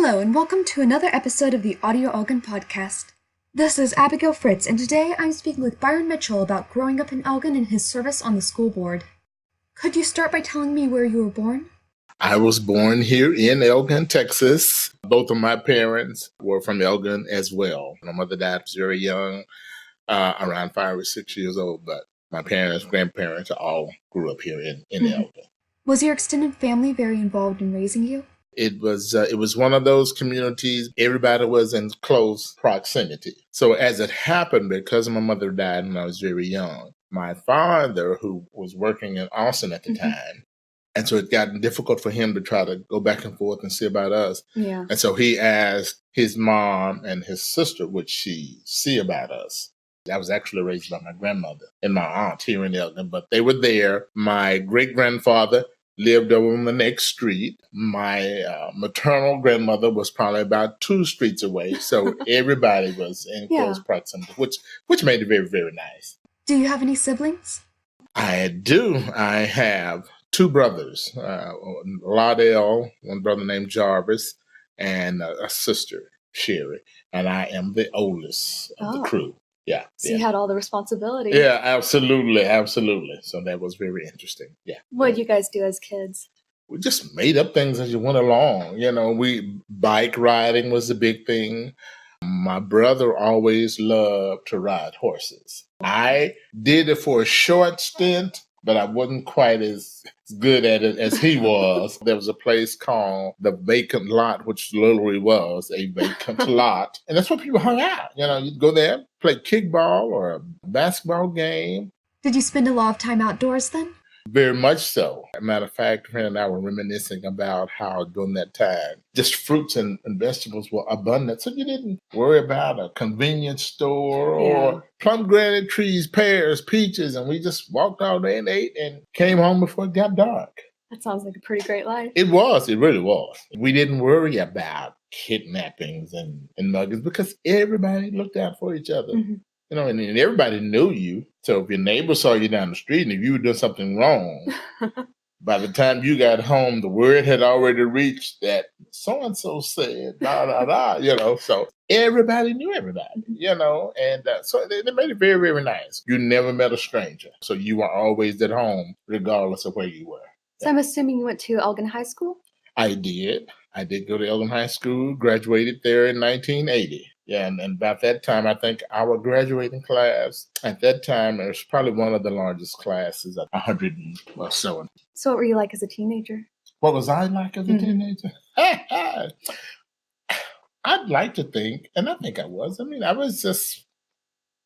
Hello, and welcome to another episode of the Audio Elgin podcast. This is Abigail Fritz, and today I'm speaking with Byron Mitchell about growing up in Elgin and his service on the school board. Could you start by telling me where you were born? I was born here in Elgin, Texas. Both of my parents were from Elgin as well. My mother died very young, around 5 or 6 years old, but my parents, grandparents all grew up here in Elgin. Was your extended family very involved in raising you? It was one of those communities, everybody was in close proximity. So as it happened, because my mother died when I was very young, my father, who was working in Austin at the time, and so it got difficult for him to try to go back and forth and see about us. Yeah. And so he asked his mom and his sister, would she see about us? I was actually raised by my grandmother and my aunt here in Elgin, but they were there. My great-grandfather lived over on the next street. My maternal grandmother was probably about 2 streets away. So everybody was in close proximity, which made it very, very nice. Do you have any siblings? I do. I have 2 brothers, Laudell, one brother named Jarvis, and a sister, Sherry. And I am the oldest of the crew. Yeah. So you had all the responsibility. Yeah, absolutely. So that was very interesting. Yeah. What did you guys do as kids? We just made up things as you went along. Bike riding was a big thing. My brother always loved to ride horses. I did it for a short stint, but I wasn't quite as good at it as he was. There was a place called the Vacant Lot, which literally was a vacant lot. And that's where people hung out. You'd go there, play kickball or a basketball game. Did you spend a lot of time outdoors then? Very much so. As a matter of fact, a friend and I were reminiscing about how during that time, just fruits and vegetables were abundant. So you didn't worry about a convenience store or pomegranate trees, pears, peaches. And we just walked all day and ate and came home before it got dark. That sounds like a pretty great life. It was. It really was. We didn't worry about kidnappings and muggings because everybody looked out for each other. Mm-hmm. And everybody knew you. So if your neighbor saw you down the street and if you were doing something wrong, by the time you got home, the word had already reached that so-and-so said, so everybody knew everybody, and so they made it very, very nice. You never met a stranger. So you were always at home, regardless of where you were. So I'm assuming you went to Elgin High School? I did. I did go to Elgin High School, graduated there in 1980. Yeah, and about that time, I think our graduating class, at that time, it was probably one of the largest classes, 100 or so. So what were you like as a teenager? What was I like as a teenager? I'd like to think, and I think I was. I was just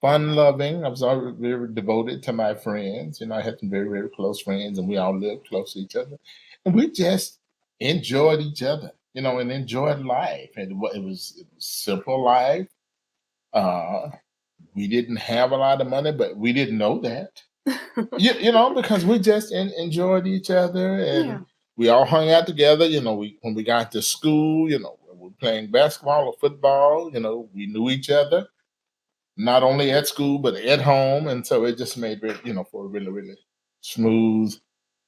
fun-loving. I was always very devoted to my friends. I had some very, very close friends, and we all lived close to each other. And we just enjoyed each other. And enjoyed life. And it was simple life. We didn't have a lot of money, but we didn't know that. Because we just enjoyed each other, and we all hung out together. When we got to school, we were playing basketball or football. We knew each other, not only at school but at home, and so it just made for a really, really smooth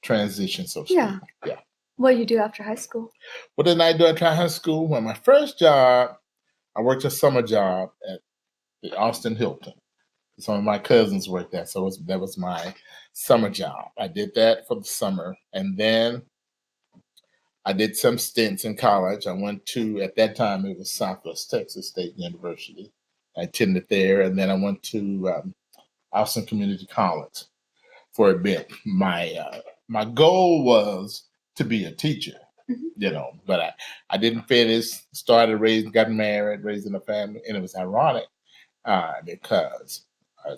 transition. So to speak. Yeah. What did you do after high school? What did I do after high school? Well, my first job, I worked a summer job at the Austin Hilton. Some of my cousins worked there, so that was my summer job. I did that for the summer, and then I did some stints in college. I went to, at that time, it was Southwest Texas State University. I attended there, and then I went to Austin Community College for a bit. My goal was to be a teacher, but I didn't finish, got married, raising a family. And it was ironic because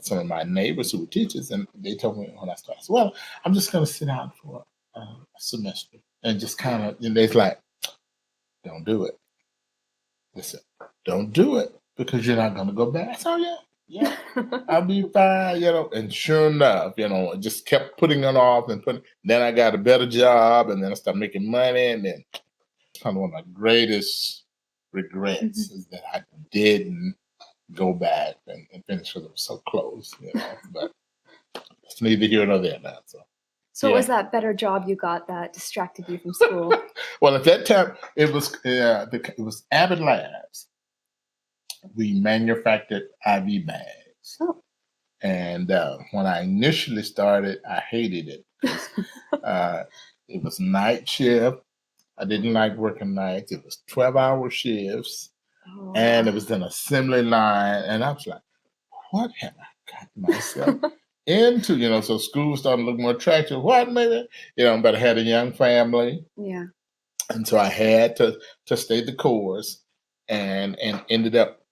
some of my neighbors who were teachers, and they told me when I started, well, I'm just going to sit out for a semester and just kind of, they're like, don't do it. Listen, don't do it because you're not going to go back. So yeah, I'll be fine, and sure enough, I just kept putting it off then I got a better job, and then I started making money, and then kind of one of my greatest regrets is that I didn't go back and finish because it was so close, but it's neither here nor there now, so. So what was that better job you got that distracted you from school? Well, at that time, it was Abbott Labs. We manufactured IV bags. Oh. And when I initially started, I hated it because it was night shift. I didn't like working nights. It was 12-hour shifts, Oh, and it wow. was an assembly line. And I was like, what have I got myself into? So school started to look more attractive. What, maybe? But I had a young family, Yeah. and so I had to stay the course, and ended up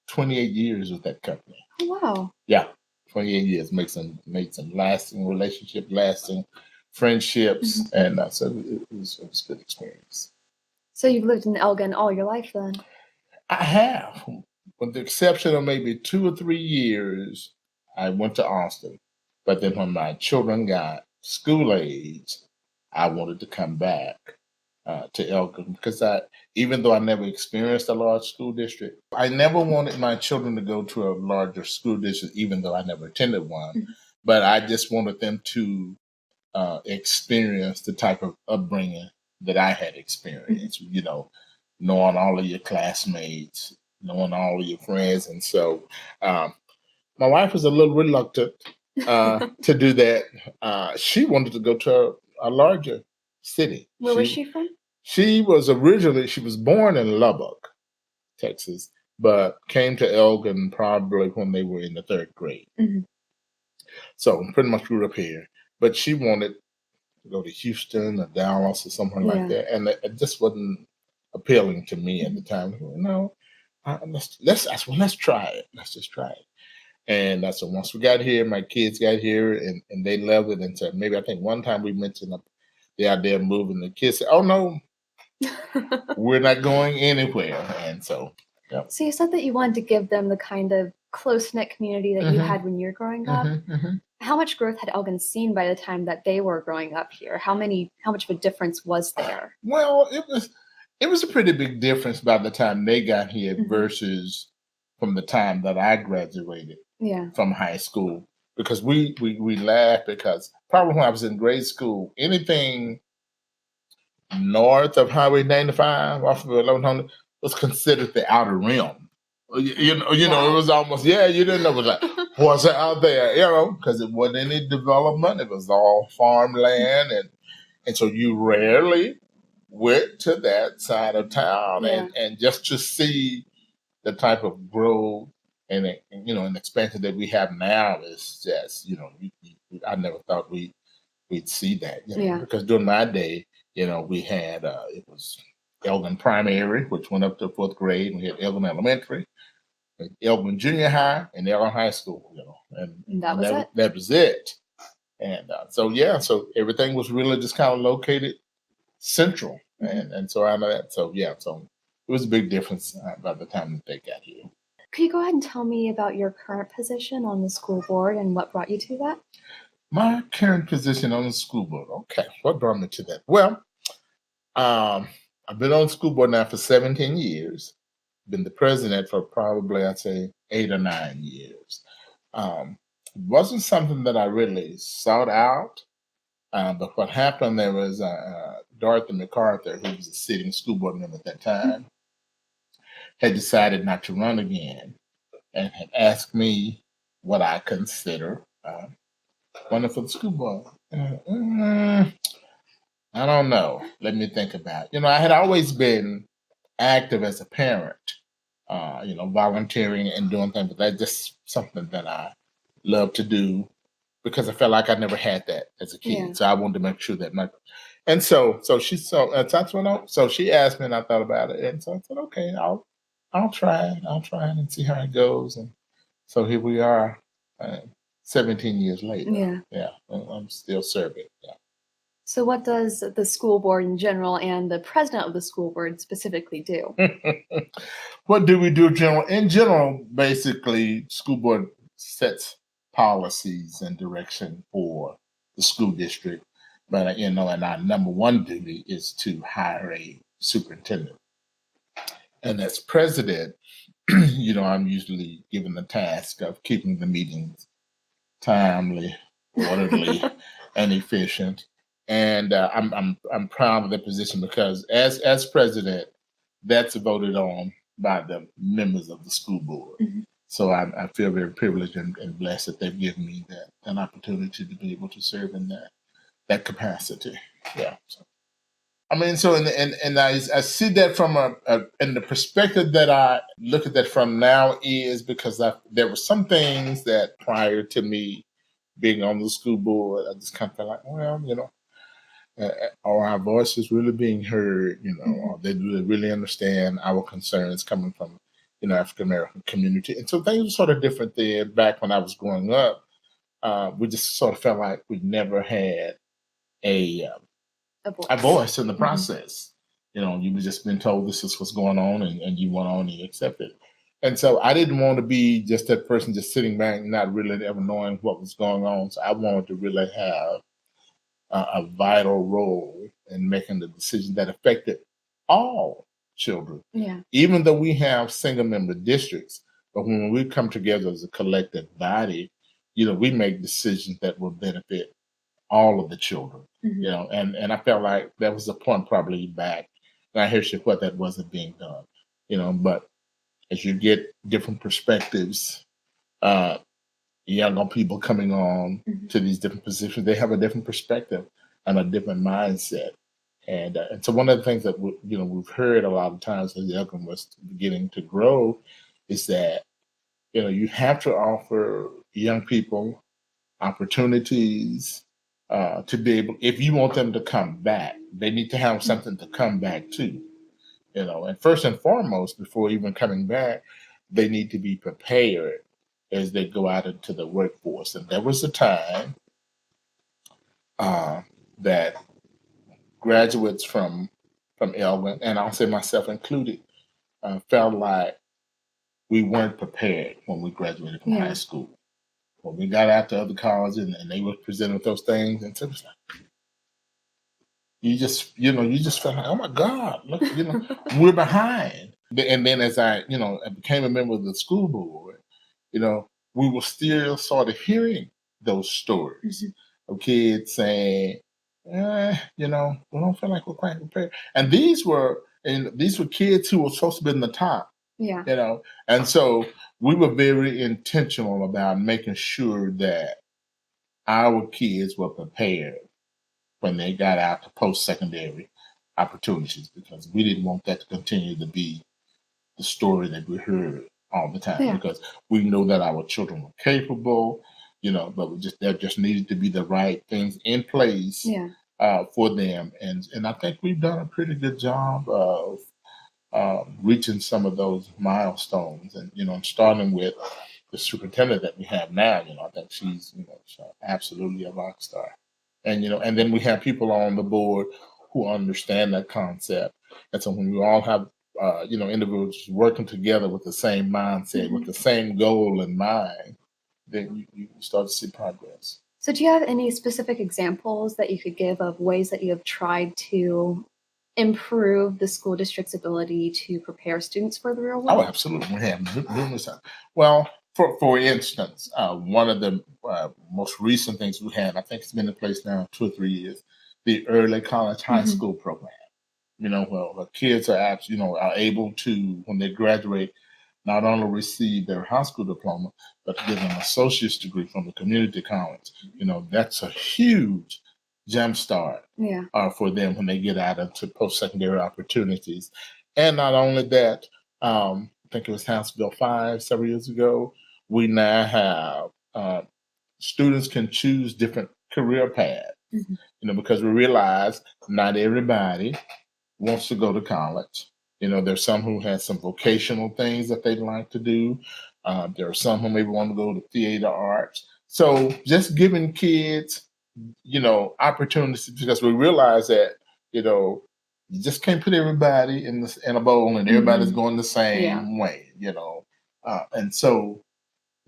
28 years with that company. Oh, wow. Yeah, 28 years. Made some lasting relationship, lasting friendships, and so it was a good experience. So you've lived in Elgin all your life then? I have, with the exception of maybe 2 or 3 years, I went to Austin. But then when my children got school age, I wanted to come back to Elgin because even though I never experienced a large school district, I never wanted my children to go to a larger school district, even though I never attended one. But I just wanted them to experience the type of upbringing that I had experienced, knowing all of your classmates, knowing all of your friends. And so my wife was a little reluctant to do that. She wanted to go to a larger city. Where was she from? She was born in Lubbock, Texas, but came to Elgin probably when they were in the third grade. So pretty much grew up here. But she wanted to go to Houston or Dallas or something like that, and it just wasn't appealing to me at the time. No, let's try it. Let's just try it. And so once we got here, my kids got here, and they loved it. And so maybe I think one time we mentioned the idea of moving. The kids said, "Oh no, we're not going anywhere." And so, yeah. So you said that you wanted to give them the kind of close-knit community that you had when you were growing up. How much growth had Elgin seen by the time that they were growing up here? How much of a difference was there? Well, it was a pretty big difference by the time they got here versus from the time that I graduated from high school. Because we laugh because probably when I was in grade school, anything north of Highway 95 off of 1100 was considered the outer rim. You know, it was almost, you didn't know, it was like, what's out there, because it wasn't any development. It was all farmland. And so you rarely went to that side of town and just to see the type of growth and expansion that we have now is just, I never thought we'd see that, because during my day, we had, it was Elgin Primary, which went up to fourth grade, and we had Elgin Elementary, Elgin Junior High, and Elgin High School, and that was it. That was it. And so everything was really just kind of located central, and so I know that. So so it was a big difference by the time that they got here. Could you go ahead and tell me about your current position on the school board and what brought you to that? My current position on the school board. Okay, what brought me to that? Well, I've been on the school board now for 17 years. Been the president for probably, I'd say, 8 or 9 years. It wasn't something that I really sought out, but what happened, there was Dorothy MacArthur, who was a sitting school board member at that time, had decided not to run again and had asked me what I consider running for the school board. I don't know. Let me think about it. I had always been active as a parent, volunteering and doing things, but that's just something that I love to do because I felt like I never had that as a kid. Yeah. So I wanted to make sure that so she asked me and I thought about it. And so I said, okay, I'll try it. I'll try it and see how it goes. And so here we are 17 years later. Yeah. I'm still serving. Yeah. So what does the school board in general and the president of the school board specifically do? What do we do in general? Basically, school board sets policies and direction for the school district. But, and our number one duty is to hire a superintendent. And as president, I'm usually given the task of keeping the meetings timely, orderly, and efficient. and I'm proud of that position because as president, that's voted on by the members of the school board. Mm-hmm. So I feel very privileged and blessed that they've given me that an opportunity to be able to serve in that capacity. Yeah. So, I mean, so and I see that from and the perspective that I look at that from now is because there were some things that prior to me being on the school board, I just kind of felt like, well, are our voices really being heard? Mm-hmm. Or do they really understand our concerns coming from, African American community? And so things were sort of different there back when I was growing up. We just sort of felt like we never had a voice in the Mm-hmm. process. You were just been told this is what's going on, and you went on and you accept it. And so I didn't want to be just that person just sitting back, not really ever knowing what was going on. So I wanted to really have a vital role in making the decisions that affected all children. Yeah. Even though we have single member districts, but when we come together as a collective body, we make decisions that will benefit all of the children. Mm-hmm. And I felt like that was the point probably back. And I hear what that wasn't being done. But as you get different perspectives, younger people coming on Mm-hmm. to these different positions, they have a different perspective and a different mindset. And so one of the things that we've heard a lot of times as Elgin was beginning to grow is that you have to offer young people opportunities to be able, if you want them to come back, they need to have something to come back to. And first and foremost, before even coming back, they need to be prepared as they go out into the workforce. And there was a time that graduates from Elgin, and I'll say myself included, felt like we weren't prepared when we graduated from high school. When we got out to other colleges and they were presented with those things, and so it was like, you just felt like, oh my God, look, we're behind. And then as I became a member of the school board, we were still sort of hearing those stories of kids saying, we don't feel like we're quite prepared. And these were kids who were supposed to be in the top. Yeah. And so we were very intentional about making sure that our kids were prepared when they got out to post-secondary opportunities, because we didn't want that to continue to be the story that we heard all the time. Yeah. Because we know that our children were capable, but there just needed to be the right things in place for them. And I think we've done a pretty good job of reaching some of those milestones. And, starting with the superintendent that we have now, I think she's absolutely a rock star. And then we have people on the board who understand that concept. And so when we all have, individuals working together with the same mindset, with the same goal in mind, then you start to see progress. So do you have any specific examples that you could give of ways that you have tried to improve the school district's ability to prepare students for the real world? Oh, absolutely. We have numerous. Well, for instance, one of the most recent things we had, I think it's been in place now 2 or 3 years, the early college high school program. Where kids are are able to, when they graduate, not only receive their high school diploma, but to get an associate's degree from the community college. That's a huge jump start for them when they get out into post-secondary opportunities. And not only that, I think it was House Bill 5 several years ago, we now have students can choose different career paths, because we realize not everybody wants to go to college. There's some who have some vocational things that they'd like to do. There are some who maybe want to go to theater arts. So just giving kids, opportunities, because we realize that, you just can't put everybody in a bowl and everybody's going the same way, and so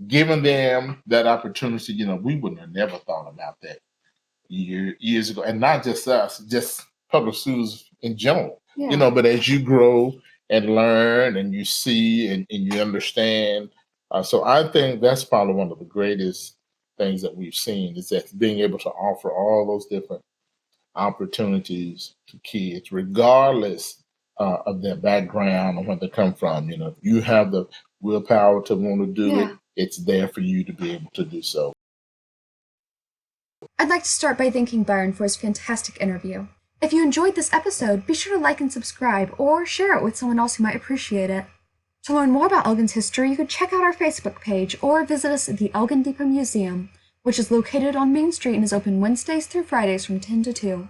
giving them that opportunity, we would have never thought about that years ago. And not just us, just public schools in general, but as you grow and learn and you see and you understand. So I think that's probably one of the greatest things that we've seen, is that being able to offer all those different opportunities to kids, regardless of their background and where they come from. You know, if you have the willpower to want to do it, Yeah. it's there for you to be able to do so. I'd like to start by thanking Byron for his fantastic interview. If you enjoyed this episode, be sure to like and subscribe or share it with someone else who might appreciate it. To learn more about Elgin's history, you could check out our Facebook page or visit us at the Elgin Depot Museum, which is located on Main Street and is open Wednesdays through Fridays from 10 to 2.